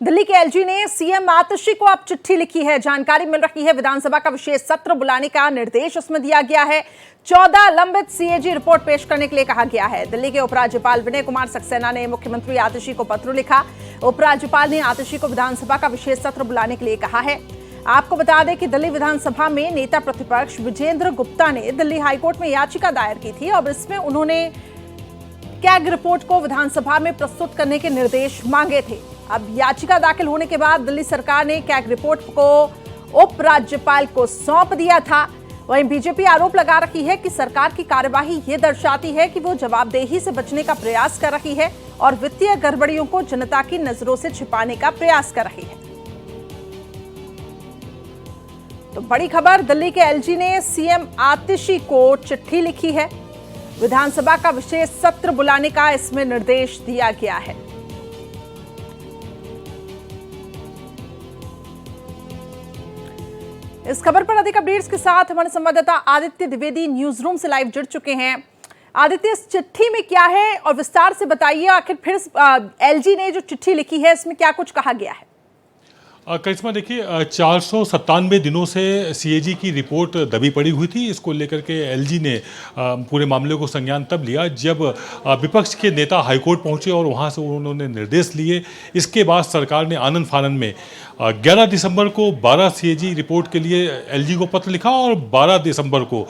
दिल्ली के एलजी ने सीएम आतिशी को अब चिट्ठी लिखी है। जानकारी मिल रही है विधानसभा का विशेष सत्र बुलाने का निर्देश उसमें दिया गया है। 14 लंबित सीएजी रिपोर्ट पेश करने के लिए कहा गया है। दिल्ली के उपराज्यपाल विनय कुमार सक्सेना ने मुख्यमंत्री आतिशी को पत्र लिखा। उपराज्यपाल ने आतिशी को विधानसभा का विशेष सत्र बुलाने के लिए कहा है। आपको बता दें कि दिल्ली विधानसभा में नेता प्रतिपक्ष विजेंद्र गुप्ता ने दिल्ली हाईकोर्ट में याचिका दायर की थी और इसमें उन्होंने कैग रिपोर्ट को विधानसभा में प्रस्तुत करने के निर्देश मांगे थे। अब याचिका दाखिल होने के बाद दिल्ली सरकार ने कैग रिपोर्ट को उपराज्यपाल को सौंप दिया था। वहीं बीजेपी आरोप लगा रही है कि सरकार की कार्यवाही ये दर्शाती है कि वो जवाबदेही से बचने का प्रयास कर रही है और वित्तीय गड़बड़ियों को जनता की नजरों से छिपाने का प्रयास कर रही है। तो बड़ी खबर, दिल्ली के एलजी ने सीएम आतिशी को चिट्ठी लिखी है। विधानसभा का विशेष सत्र बुलाने का इसमें निर्देश दिया गया है। इस खबर पर अधिक अपडेट्स के साथ हमारे संवाददाता आदित्य द्विवेदी न्यूज रूम से लाइव जुड़ चुके हैं। आदित्य, इस चिट्ठी में क्या है और विस्तार से बताइए, आखिर फिर एलजी ने जो चिट्ठी लिखी है इसमें क्या कुछ कहा गया है? करिश्मा, देखिए 497 दिनों से सीएजी की रिपोर्ट दबी पड़ी हुई थी। इसको लेकर के एलजी ने पूरे मामले को संज्ञान तब लिया जब विपक्ष के नेता हाईकोर्ट पहुंचे और वहां से उन्होंने निर्देश लिए। इसके बाद सरकार ने आनन फानन में 11 दिसंबर को 12 सीएजी रिपोर्ट के लिए एलजी को पत्र लिखा और 12 दिसंबर को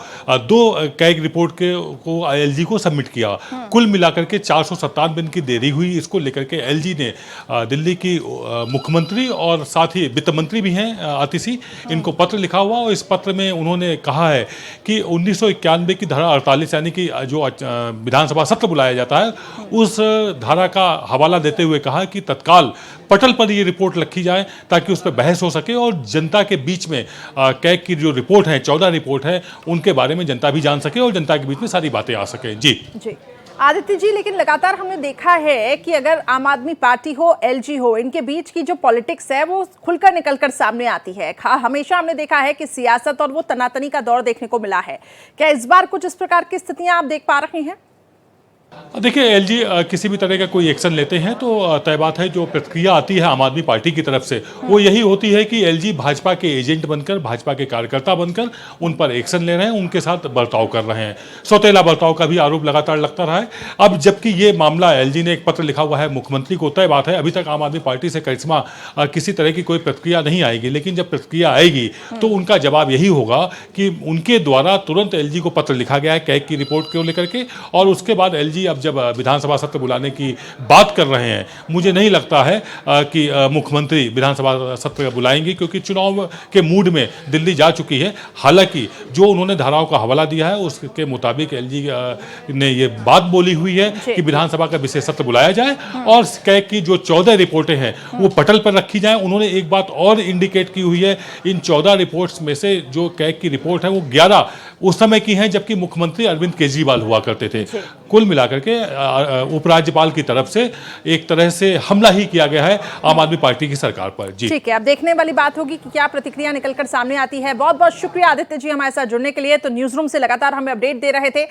2 कैग रिपोर्ट को एलजी को सबमिट किया। कुल मिलाकर के 497 दिन की देरी हुई। इसको लेकर के एलजी ने दिल्ली की मुख्यमंत्री और साथ ही वित्त मंत्री भी हैं आतिशी, इनको पत्र लिखा हुआ और इस पत्र में उन्होंने कहा है कि 1991 की धारा 48 यानी कि जो विधानसभा सत्र बुलाया जाता है उस धारा का हवाला देते हुए कहा कि तत्काल पटल पर ये रिपोर्ट रखी जाए ताकि उस पर बहस हो सके और जनता के बीच में कैग की जो रिपोर्ट है, 14 रिपोर्ट है, उनके बारे में जनता भी जान सके और जनता के बीच में सारी बातें आ सके। जी आदित्य जी, लेकिन लगातार हमने देखा है कि अगर आम आदमी पार्टी हो, एलजी हो, इनके बीच की जो पॉलिटिक्स है वो खुलकर निकलकर सामने आती है। हमेशा हमने देखा है कि सियासत और वो तनातनी का दौर देखने को मिला है। क्या इस बार कुछ इस प्रकार की स्थितियां आप देख पा रहे हैं? देखिए, एलजी किसी भी तरह का कोई एक्शन लेते हैं तो तय बात है जो प्रतिक्रिया आती है आम आदमी पार्टी की तरफ से वो यही होती है कि एलजी भाजपा के एजेंट बनकर, भाजपा के कार्यकर्ता बनकर उन पर एक्शन ले रहे हैं, उनके साथ बर्ताव कर रहे हैं। सौतेला बर्ताव का भी आरोप लगातार लगता रहा है। अब जबकि ये मामला एलजी ने एक पत्र लिखा हुआ है मुख्यमंत्री को, तय बात है अभी तक आम आदमी पार्टी से करिश्मा किसी तरह की कोई प्रतिक्रिया नहीं आएगी, लेकिन जब प्रतिक्रिया आएगी तो उनका जवाब यही होगा कि उनके द्वारा तुरंत एलजी को पत्र लिखा गया है कैग की रिपोर्ट को लेकर के और उसके बाद एलजी अब जब विधानसभा सत्र बुलाने की बात कर रहे हैं, मुझे नहीं लगता है कि मुख्यमंत्री विधानसभा सत्र बुलाएंगे क्योंकि चुनाव के मूड में दिल्ली जा चुकी है। हालांकि जो उन्होंने धाराओं का हवाला दिया है उसके मुताबिक एलजी ने ये बात बोली हुई है कि विधानसभा का विशेष सत्र बुलाया जाए और कैग की जो 14 रिपोर्टें हैं वो पटल पर रखी जाए। उन्होंने एक बात और इंडिकेट की हुई है, इन 14 रिपोर्ट्स में से जो कैग की रिपोर्ट है वो 11 उस समय की हैं जबकि मुख्यमंत्री अरविंद केजरीवाल हुआ करते थे। कुल मिलाकर के उपराज्यपाल की तरफ से एक तरह से हमला ही किया गया है आम आदमी पार्टी की सरकार पर। जी ठीक है, अब देखने वाली बात होगी कि क्या प्रतिक्रिया निकलकर सामने आती है। बहुत बहुत शुक्रिया आदित्य जी हमारे साथ जुड़ने के लिए। तो न्यूज रूम से लगातार हमें अपडेट दे रहे थे।